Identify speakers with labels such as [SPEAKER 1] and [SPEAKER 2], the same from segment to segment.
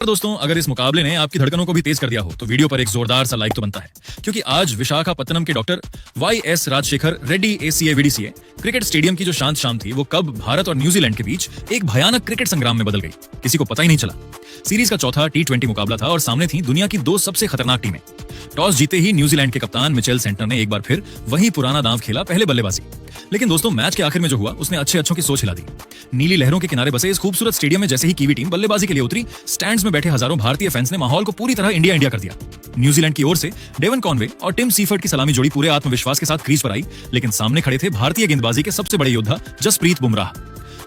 [SPEAKER 1] दोस्तों, अगर इस मुकाबले ने आपकी धड़कनों को भी तेज कर दिया हो तो वीडियो पर एक जोरदार सा लाइक तो बनता है, क्योंकि आज विशाखापत्तनम के doctor YS Rajasekhara Reddy ACA VDCA cricket stadium की जो शांत शाम थी वो कब भारत और न्यूजीलैंड के बीच एक भयानक क्रिकेट संग्राम में बदल गई, किसी को पता ही नहीं चला। सीरीज का चौथा T20 मुकाबला था और सामने थी दुनिया की दो सबसे खतरनाक टीमें। टॉस जीते ही न्यूजीलैंड के कप्तान मिचेल सेंटर ने एक बार फिर वही पुराना दांव खेला, पहले बल्लेबाजी। लेकिन दोस्तों, मैच के आखिर में जो हुआ उसने अच्छे अच्छों की सोच हिला दी। नीली लहरों के किनारे बसे इस खूबसूरत स्टेडियम में जैसे ही कीवी टीम बल्लेबाजी के लिए उतरी, स्टैंड्स में बैठे हजारों भारतीय फैंस ने माहौल को पूरी तरह इंडिया इंडिया कर दिया। न्यूजीलैंड की ओर से डेवन कॉनवे और टिम सीफर्ड की सलामी जोड़ी पूरे आत्मविश्वास के साथ क्रीज पर आई, लेकिन सामने खड़े थे भारतीय गेंदबाजी के सबसे बड़े योद्धा जसप्रीत बुमराह।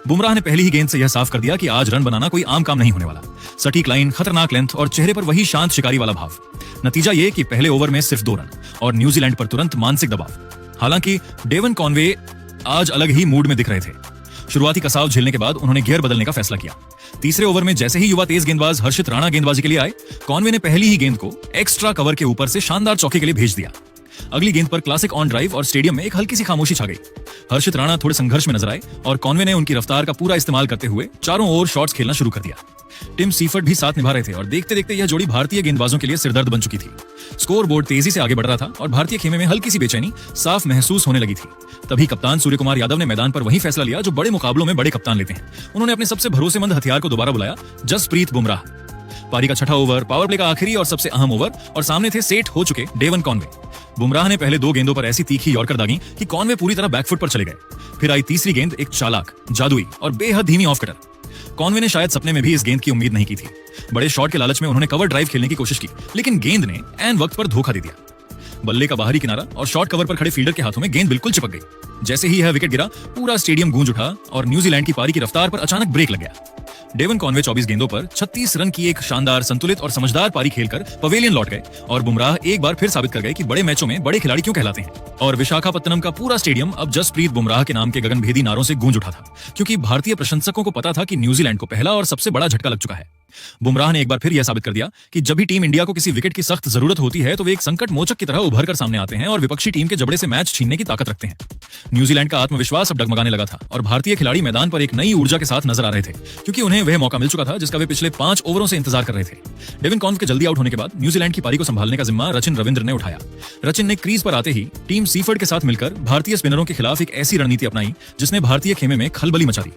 [SPEAKER 1] बुमराह ने पहली ही गेंद से यह साफ कर दिया कि आज रन बनाना कोई आम काम नहीं होने वाला। सटीक लाइन, खतरनाक लेंथ और चेहरे पर वही शांत शिकारी वाला भाव। नतीजा ये कि पहले ओवर में सिर्फ 2 रन और न्यूजीलैंड पर तुरंत मानसिक दबाव। हालांकि डेवन कॉनवे आज अलग ही मूड में दिख रहे थे। शुरुआती कसाव झेलने के बाद उन्होंने गियर बदलने का फैसला किया। तीसरे ओवर में जैसे ही युवा तेज गेंदबाज हर्षित राणा गेंदबाजी के लिए आए, कॉनवे ने पहली ही गेंद को एक्स्ट्रा कवर के ऊपर से शानदार चौके के लिए भेज दिया। अगली गेंद पर क्लासिक ऑन ड्राइव और स्टेडियम में एक हल्की सी खामोशी छा गई। हर्षित राणा थोड़े संघर्ष में नजर आए और कॉनवे ने उनकी रफ्तार का पूरा इस्तेमाल करते हुए चारों ओर शॉट्स खेलना शुरू कर दिया। टिम सीफर्ड भी साथ निभा रहे थे और देखते देखते यह जोड़ी भारतीय गेंदबाजों के लिए सिरदर्द बन चुकी थी। स्कोर बोर्ड तेजी से आगे बढ़ रहा था और भारतीय खेमे में हल्की सी बेचैनी साफ महसूस होने लगी थी। तभी कप्तान सूर्यकुमार यादव ने मैदान पर वही फैसला लिया जो बड़े मुकाबलों में बड़े कप्तान लेते हैं। उन्होंने अपने सबसे भरोसेमंद हथियार को दोबारा बुलाया, जसप्रीत बुमराह। पारी का छठा ओवर, पावर प्ले का आखिरी और सबसे अहम ओवर, और सामने थे सेट हो चुके डेवन कॉनवे। बुमराह ने पहले 2 गेंदों पर ऐसी तीखी यॉर्कर दागी कि कॉनवे पूरी तरह बैकफुट पर चले गए। फिर आई तीसरी गेंद, एक चालाक, जादुई और बेहद धीमी ऑफ कटर। कॉनवे ने शायद सपने में भी इस गेंद की उम्मीद नहीं की थी। बड़े शॉट के लालच में उन्होंने कवर ड्राइव खेलने की कोशिश की, लेकिन गेंद ने ऐन वक्त पर धोखा दे दिया। बल्ले का बाहरी किनारा और शॉट कवर पर खड़े फील्डर के हाथों में गेंद बिल्कुल चिपक गई। जैसे ही यह विकेट गिरा, पूरा स्टेडियम गूंज उठा और न्यूजीलैंड की पारी की रफ्तार पर अचानक ब्रेक लग गया। डेवन कॉनवे 24 गेंदों पर 36 रन की एक शानदार, संतुलित और समझदार पारी खेलकर पवेलियन लौट गए और बुमराह एक बार फिर साबित कर गए कि बड़े मैचों में बड़े खिलाड़ी क्यों कहलाते हैं। और विशाखापत्तनम का पूरा स्टेडियम अब जसप्रीत बुमराह के नाम के गगनभेदी नारों से गूंज उठा था, क्योंकि भारतीय प्रशंसकों को पता था कि न्यूजीलैंड को पहला और सबसे बड़ा झटका लग चुका है। बुमराह ने एक बार फिर यह साबित कर दिया कि जब भी टीम इंडिया को किसी विकेट की सख्त जरूरत होती है तो वे एक संकट मोचक की तरह उभर कर सामने आते हैं और विपक्षी टीम के जबड़े से मैच छीनने की ताकत रखते हैं। न्यूजीलैंड का आत्मविश्वास अब डगमगाने लगा था और भारतीय खिलाड़ी मैदान पर एक नई ऊर्जा के साथ नजर आ रहे थे, क्योंकि उन्हें वह मौका मिल चुका था जिसका वे पिछले 5 ओवरों से इंतजार कर रहे थे। डेवन कॉनवे के जल्दी आउट होने के बाद न्यूजीलैंड की पारी को संभालने का जिम्मा रचिन रविंद्र ने उठाया। रचिन ने क्रीज पर आते ही टीम सीफर्ड के साथ मिलकर भारतीय स्पिनरों के खिलाफ एक ऐसी रणनीति अपनाई जिसने भारतीय खेमे में खलबली मचा दी।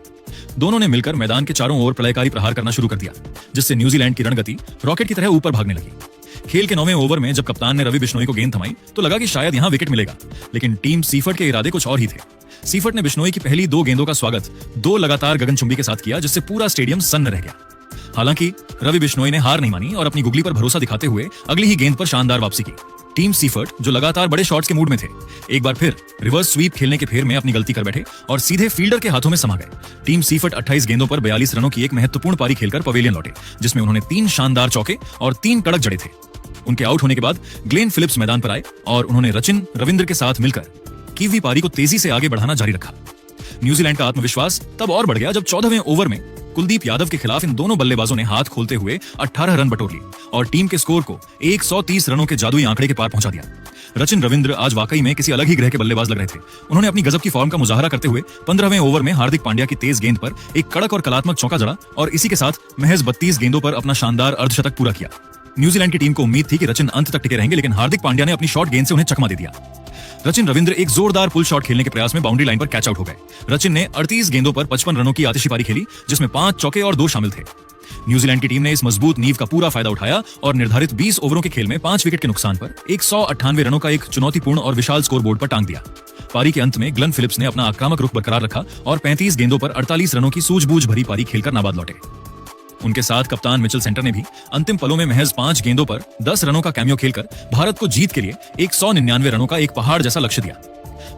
[SPEAKER 1] दोनों ने मिलकर मैदान के चारों ओर प्रलयकारी प्रहार करना शुरू कर दिया, जिससे न्यूजीलैंड की रणगति रॉकेट की तरह ऊपर भागने लगी। खेल के 9वें ओवर में जब कप्तान ने रवि बिश्नोई को गेंद थमाई तो लगा कि शायद यहां विकेट मिलेगा, लेकिन टीम सीफर्ड के इरादे कुछ और ही थे। सीफर्ड ने बिश्नोई की पहली 2 गेंदों का स्वागत 2 लगातार गगनचुंबी के साथ किया, जिससे पूरा स्टेडियम सन्न रह गया। हालांकि रवि बिश्नोई ने हार नहीं मानी और अपनी गुगली पर भरोसा दिखाते हुए अगली ही गेंद पर शानदार वापसी की। टीम सीफर्ड, जो लगातार बड़े शॉट्स के मूड में थे, एक बार फिर रिवर्स स्वीप खेलने के फेर में अपनी गलती कर बैठे और सीधे फील्डर के हाथों में समा गए। टीम सीफर्ड 28 गेंदों पर 42 रनों की एक महत्वपूर्ण पारी खेलकर पवेलियन लौटे, जिसमें उन्होंने 3 शानदार चौके और 3 कड़क जड़े थे। उनके आउट होने के बाद ग्लेन फिलिप्स मैदान पर आए और उन्होंने रचिन रविंद्र के साथ मिलकर कीवी पारी को तेजी से आगे बढ़ाना जारी रखा। न्यूजीलैंड का आत्मविश्वास तब और बढ़ गया जब 14वें ओवर में कुलदीप यादव के खिलाफ इन दोनों बल्लेबाजों ने हाथ खोलते हुए 18 रन बटोर लिए और टीम के स्कोर को 130 रनों के जादुई आंकड़े के पार पहुंचा दिया। रचिन रविंद्र आज वाकई में किसी अलग ही ग्रह के बल्लेबाज लग रहे थे। उन्होंने अपनी गजब की फॉर्म का मुजाहरा करते हुए 15वें ओवर में हार्दिक पांड्या की तेज गेंद पर एक कड़क और कलात्मक चौका जड़ा और इसी के साथ महज 32 गेंदों पर अपना शानदार अर्धशतक पूरा किया। न्यूजीलैंड की टीम को उम्मीद थी कि रचिन अंत तक टिके रहेंगे, लेकिन हार्दिक पांड्या ने अपनी शॉर्ट गेंद से उन्हें चकमा दे दिया। रचिन रविंद्र एक जोरदार पुल शॉट खेलने के प्रयास में बाउंड्री लाइन पर कैच आउट हो गए। रचिन ने 38 गेंदों पर 55 रनों की आतिशी पारी खेली, जिसमें 5 चौके और 2 शामिल थे। न्यूजीलैंड की टीम ने इस मजबूत नींव का पूरा फायदा उठाया और निर्धारित 20 ओवरों के खेल में 5 विकेट के नुकसान पर 198 रनों का एक चुनौतीपूर्ण और विशाल स्कोर बोर्ड पर टांग दिया। पारी के अंत में ग्लेन फिलिप्स ने अपना आक्रामक रुख बरकरार रखा और 35 गेंदों पर 48 रनों की सूझबूझ भरी पारी खेलकर नाबाद लौटे। उनके साथ कप्तान मिचेल सेंटर ने भी अंतिम पलों में महज 5 गेंदों पर 10 रनों का कैमियो खेलकर भारत को जीत के लिए 199 रनों का एक पहाड़ जैसा लक्ष्य दिया।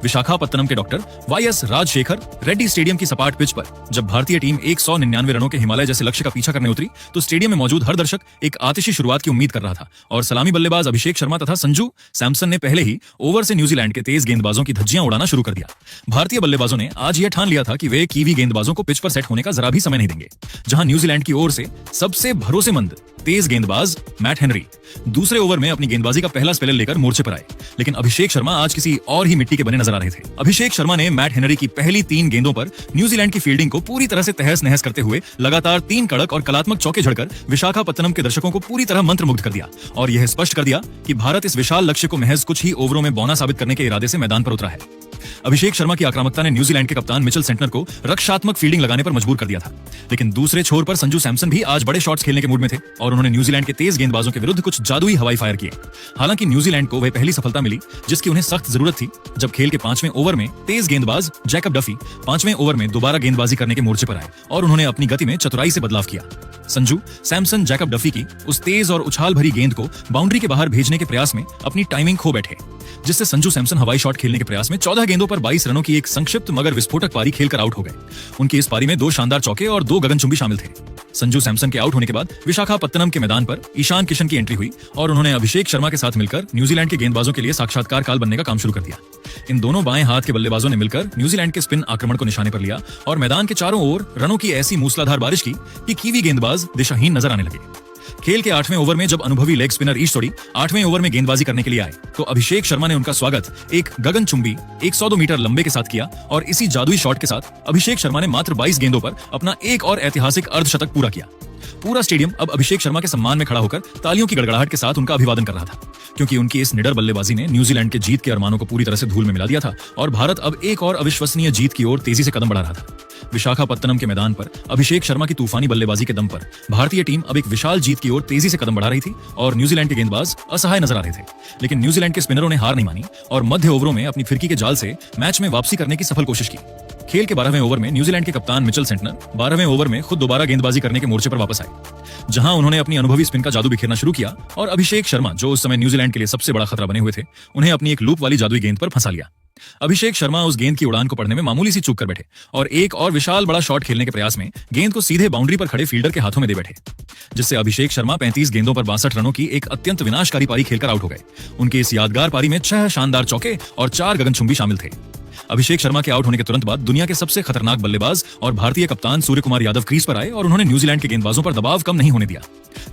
[SPEAKER 1] विशाखापत्तनम के doctor YS Rajasekhara Reddy stadium की सपाट पिच पर जब भारतीय टीम 199 रनों के हिमालय जैसे लक्ष्य का पीछा करने उतरी तो स्टेडियम में मौजूद हर दर्शक एक आतिशी शुरुआत की उम्मीद कर रहा था और सलामी बल्लेबाज अभिषेक शर्मा तथा संजू सैमसन ने पहले ही ओवर से न्यूजीलैंड के तेज गेंदबाजों की धज्जियां उड़ाना शुरू कर दिया। भारतीय बल्लेबाजों ने आज यह ठान लिया था कि वे कीवी गेंदबाजों को पिच पर सेट होने का जरा भी समय नहीं देंगे। जहां न्यूजीलैंड की ओर से सबसे भरोसेमंद तेज गेंदबाज मैट हेनरी दूसरे ओवर में अपनी गेंदबाजी का पहला स्पेलर लेकर मोर्चे पर आए, लेकिन अभिषेक शर्मा आज किसी और ही मिट्टी के बने नजर आ रहे थे। अभिषेक शर्मा ने मैट हेनरी की पहली 3 गेंदों पर न्यूजीलैंड की फील्डिंग को पूरी तरह से तहस नहस करते हुए लगातार 3 कड़क और कलात्मक चौके झड़कर विशाखापत्तनम के दर्शकों को पूरी तरह मंत्रमुग्ध कर दिया और यह स्पष्ट कर दिया कि भारत इस विशाल लक्ष्य को महज कुछ ही ओवरों में बौना साबित करने के इरादे से मैदान पर उतरा है। अभिषेक शर्मा की आक्रामकता ने न्यूजीलैंड के कप्तान मिचेल सेंटनर को रक्षात्मक फील्डिंग लगाने पर मजबूर कर दिया था, लेकिन दूसरे छोर पर संजू सैमसन भी आज बड़े शॉट्स खेलने के मूड में थे और उन्होंने न्यूजीलैंड के तेज गेंदबाजों के विरुद्ध कुछ जादुई हवाई फायर किए। हालांकि न्यूजीलैंड को वह पहली सफलता मिली जिसकी उन्हें सख्त जरूरत थी, जब खेल के 5वें ओवर में तेज गेंदबाज जैकब डफी 5वें ओवर में दोबारा गेंदबाजी करने के मोर्चे पर आए और उन्होंने अपनी गति में चतुराई से बदलाव किया। संजू सैमसन जैकब डफी की उस तेज और उछाल भरी गेंद को बाउंड्री के बाहर भेजने के प्रयास में अपनी टाइमिंग खो बैठे, जिससे संजू सैमसन हवाई शॉट खेलने के प्रयास में 14 गेंदों पर 22 रनों की एक संक्षिप्त मगर विस्फोटक पारी खेलकर आउट हो गए। उनकी इस पारी में 2 शानदार चौके और 2 गगनचुंबी शामिल थे। संजू सैमसन के आउट होने के बाद विशाखापत्तनम के मैदान पर ईशान किशन की एंट्री हुई और उन्होंने अभिषेक शर्मा के साथ मिलकर न्यूजीलैंड के गेंदबाजों के लिए साक्षात्कार काल बनने का काम शुरू कर दिया। इन दोनों बाएं हाथ के बल्लेबाजों ने मिलकर न्यूजीलैंड के स्पिन आक्रमण को निशाने पर लिया और मैदान के चारों ओर रनों की ऐसी मूसलाधार बारिश की कि कीवी गेंदबाज दिशाहीन नजर आने लगे। खेल के 8वें ओवर में जब अनुभवी लेग स्पिनर ईश तोड़ी 8वें ओवर में गेंदबाजी करने के लिए आए तो अभिषेक शर्मा ने उनका स्वागत एक गगनचुंबी 102 मीटर लंबे के साथ किया और इसी जादुई शॉट के साथ अभिषेक शर्मा ने मात्र 22 गेंदों पर अपना एक और ऐतिहासिक अर्धशतक पूरा किया। पूरा स्टेडियम अब अभिषेक शर्मा के सम्मान में खड़ा होकर तालियों की गड़गड़ाहट के साथ उनका अभिवादन कर रहा था, क्योंकि उनकी इस निडर बल्लेबाजी ने न्यूजीलैंड के जीत के अरमानों को पूरी तरह से धूल में मिला दिया था और भारत अब एक और अविश्वसनीय जीत की ओर तेजी से कदम बढ़ा रहा था। विशाखापत्तनम के मैदान पर अभिषेक शर्मा की तूफानी बल्लेबाजी के दम पर भारतीय टीम अब एक विशाल जीत की ओर तेजी से कदम बढ़ा रही थी और न्यूजीलैंड के गेंदबाज असहाय नजर आ रहे थे, लेकिन न्यूजीलैंड के स्पिनरों ने हार नहीं मानी और मध्य ओवरों में अपनी फिरकी के जाल से मैच में वापसी करने की सफल कोशिश की। खेल के 12वें ओवर में न्यूजीलैंड के कप्तान मिचेल सेंटनर 12वें ओवर में खुद दोबारा गेंदबाजी करने के मोर्चे पर वापस आए, जहां उन्होंने अपनी अनुभवी स्पिन का जादू बिखेरना शुरू किया और अभिषेक शर्मा, जो उस समय न्यूजीलैंड के लिए सबसे बड़ा खतरा बने हुए थे, उन्हें अपनी एक लूप वाली जादुई गेंद पर फंसा लिया। अभिषेक शर्मा उस गेंद की उड़ान को पढ़ने में मामूली सी चूक कर बैठे और एक और विशाल बड़ा शॉट खेलने के प्रयास में गेंद को सीधे बाउंड्री पर खड़े फील्डर के हाथों में दे बैठे, जिससे अभिषेक शर्मा 35 गेंदों पर 62 रनों की एक अत्यंत विनाशकारी पारी खेलकर आउट हो गए। उनकी इस यादगार पारी में 6 शानदार चौके और 4 गगनचुंबी शामिल थे। अभिषेक शर्मा के आउट होने के तुरंत बाद दुनिया के सबसे खतरनाक बल्लेबाज और भारतीय कप्तान सूर्यकुमार यादव क्रीज पर आए और उन्होंने न्यूजीलैंड के गेंदबाजों पर दबाव कम नहीं होने दिया,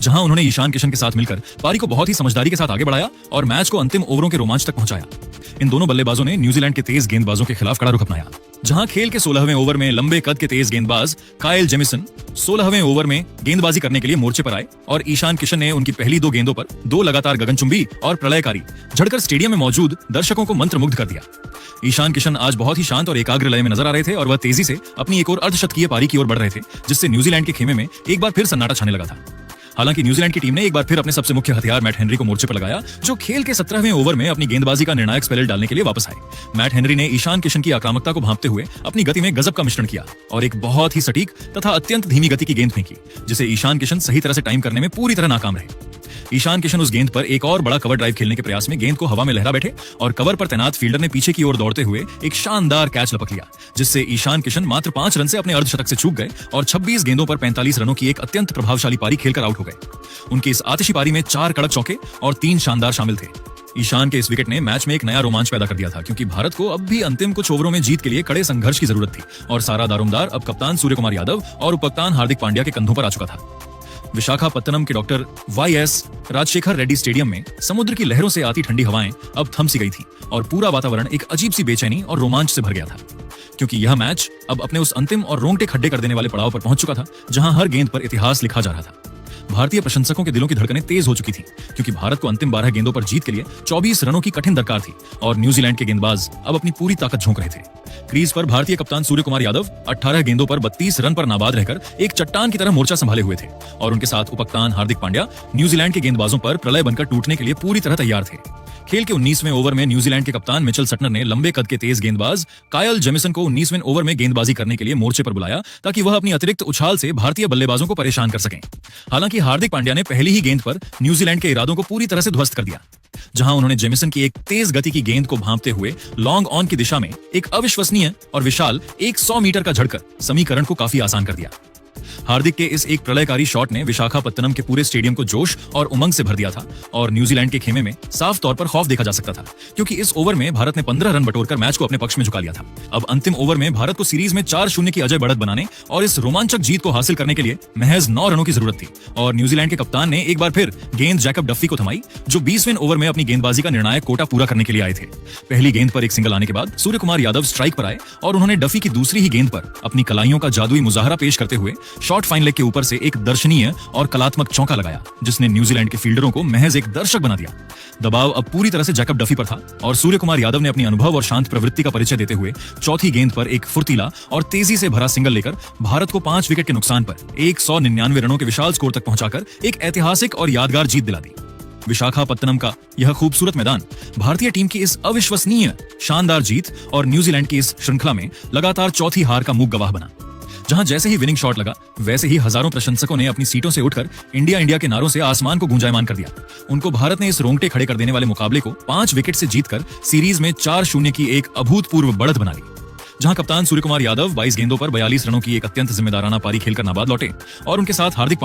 [SPEAKER 1] जहां उन्होंने ईशान किशन के साथ मिलकर पारी को बहुत ही समझदारी के साथ आगे बढ़ाया और मैच को अंतिम ओवरों के रोमांच तक पहुंचाया। इन दोनों बल्लेबाजों ने न्यूजीलैंड के तेज गेंदबाजों के खिलाफ कड़ा रुख अपनाया, जहां खेल के 16वें ओवर में लंबे कद के तेज गेंदबाज कायल जेमिसन 16वें ओवर में गेंदबाजी करने के लिए मोर्चे पर आए और ईशान किशन ने उनकी पहली 2 गेंदों पर 2 लगातार गगनचुंबी और प्रलयकारी झड़कर स्टेडियम में मौजूद दर्शकों को मंत्रमुग्ध कर दिया। ईशान किशन आज बहुत ही शांत और एकाग्र लय में नजर आ रहे थे और वह तेजी से अपनी एक और अर्धशतकीय पारी की ओर बढ़ रहे थे, जिससे न्यूजीलैंड के खेमे में एक बार फिर सन्नाटा छाने लगा था। हालांकि न्यूजीलैंड की टीम ने एक बार फिर अपने सबसे मुख्य हथियार मैट हेनरी को मोर्चे पर लगाया, जो खेल के 17वें ओवर में अपनी गेंदबाजी का निर्णायक स्पेल डालने के लिए वापस आए। मैट हेनरी ने ईशान किशन की आक्रामकता को भांपते हुए अपनी गति में गजब का मिश्रण किया और एक बहुत ही सटीक तथा अत्यंत धीमी गति की गेंद फेंकी, जिसे ईशान किशन सही तरह से टाइम करने में पूरी तरह नाकाम रहे। ईशान किशन उस गेंद पर एक और बड़ा कवर ड्राइव खेलने के प्रयास में गेंद को हवा में लहरा बैठे और कवर पर तैनात फील्डर ने पीछे की ओर दौड़ते हुए एक शानदार कैच लपक लिया, जिससे ईशान किशन मात्र 5 रन से अपने अर्धशतक से चूक गए और 26 गेंदों पर 45 रनों की एक अत्यंत प्रभावशाली पारी खेलकर आउट हो गए। उनकी इस आतिशी पारी में 4 कड़क चौके और 3 शानदार शामिल थे। ईशान के इस विकेट ने मैच में एक नया रोमांच पैदा कर दिया था, क्योंकि भारत को अब भी अंतिम कुछ ओवरों में जीत के लिए कड़े संघर्ष की जरूरत थी और सारा दारोमदार अब कप्तान सूर्यकुमार यादव और उपकप्तान हार्दिक पांड्या के कंधों पर आ चुका था। विशाखापत्तनम के डॉक्टर वाई.एस. राजशेखर रेड्डी स्टेडियम में समुद्र की लहरों से आती ठंडी हवाएं अब थम सी गई थी और पूरा वातावरण एक अजीब सी बेचैनी और रोमांच से भर गया था, क्योंकि यह मैच अब अपने उस अंतिम और रोंगटे खड्डे कर देने वाले पड़ाव पर पहुंच चुका था, जहां हर गेंद पर इतिहास लिखा जा रहा था। भारतीय प्रशंसकों के दिलों की धड़कनें तेज हो चुकी थी, क्योंकि भारत को अंतिम 12 गेंदों पर जीत के लिए 24 रनों की कठिन दरकार थी और न्यूजीलैंड के गेंदबाज अब अपनी पूरी ताकत झोंक रहे थे। क्रीज पर भारतीय कप्तान सूर्यकुमार यादव 18 गेंदों पर 32 रन पर नाबाद रहकर एक चट्टान की तरह मोर्चा संभाले हुए थे और उनके साथ उपकप्तान हार्दिक पांड्या न्यूजीलैंड के गेंदबाजों पर प्रलय बनकर टूटने के लिए पूरी तरह तैयार थे। खेल के 19वें ओवर में न्यूजीलैंड के कप्तान मिचेल सेंटनर ने लंबे कद के तेज गेंदबाज कायल जेमिसन को 19वें ओवर में गेंदबाजी करने के लिए मोर्चे पर बुलाया, ताकि वह अपनी अतिरिक्त उछाल से भारतीय बल्लेबाजों को परेशान कर सकें। हालांकि हार्दिक पांड्या ने पहली ही गेंद पर न्यूजीलैंड के इरादों को पूरी तरह से ध्वस्त कर दिया, जहां उन्होंने जेमिसन की एक तेज गति की गेंद को भांपते हुए लॉन्ग ऑन की दिशा में एक अविश्वसनीय और विशाल 100 मीटर का झड़कर समीकरण को काफी आसान कर दिया। हार्दिक के इस एक प्रलयकारी शॉट ने विशाखापत्तनम के पूरे स्टेडियम को जोश और उमंग से भर दिया था और न्यूजीलैंड के खेमे में साफ तौर पर खौफ देखा जा सकता था, क्योंकि इस ओवर में भारत ने 15 रन बटोरकर मैच को अपने पक्ष में झुका लिया था। अब अंतिम ओवर में भारत को सीरीज में 4-0 की अजय बढ़त बनाने और इस रोमांचक जीत को हासिल करने के लिए महज 9 रनों की जरूरत थी और न्यूजीलैंड के कप्तान ने एक बार फिर गेंद जैकब डफी को थमाई, जो 20वें ओवर में अपनी गेंदबाजी का निर्णायक कोटा पूरा करने के लिए आए थे। पहली गेंद पर एक सिंगल आने के बाद सूर्य कुमार यादव स्ट्राइक पर आए और उन्होंने डफी की दूसरी ही गेंद पर अपनी कलाइयों का जादुई मुजाहरा पेश करते हुए शॉर्ट फाइन लेग के ऊपर से एक दर्शनीय और कलात्मक चौका लगाया, जिसने न्यूजीलैंड के फील्डरों को महज एक दर्शक बना दिया। दबाव अब पूरी तरह से जैकब डफी पर था और सूर्य कुमार यादव ने अपनी अनुभव और शांत प्रवृत्ति का परिचय देते हुए चौथी गेंद पर एक फुर्तीला और तेजी से भरा सिंगल लेकर भारत को 5 विकेट के नुकसान पर 199 रनों के विशाल स्कोर तक पहुंचाकर एक ऐतिहासिक और यादगार जीत दिला दी। विशाखापत्तनम का यह खूबसूरत मैदान भारतीय टीम की इस अविश्वसनीय शानदार जीत और न्यूजीलैंड की इस श्रृंखला में लगातार चौथी हार का मूक गवाह बना, जहां जैसे ही विनिंग शॉट लगा वैसे ही हजारों प्रशंसकों ने अपनी सीटों से उठकर इंडिया इंडिया के नारों से आसमान को गूंजायमान कर दिया। उनको भारत ने इस रोंगटे खड़े कर देने वाले मुकाबले को 5 विकेट से जीतकर सीरीज में 4-0 की एक अभूतपूर्व बढ़त बना ली, जहां कप्तान सूर्य कुमार यादव 22 गेंदों पर 42 रनों की एक अत्यंत जिम्मेदाराना पारी खेलकर नाबाद लौटे और उनके साथ हार्दिक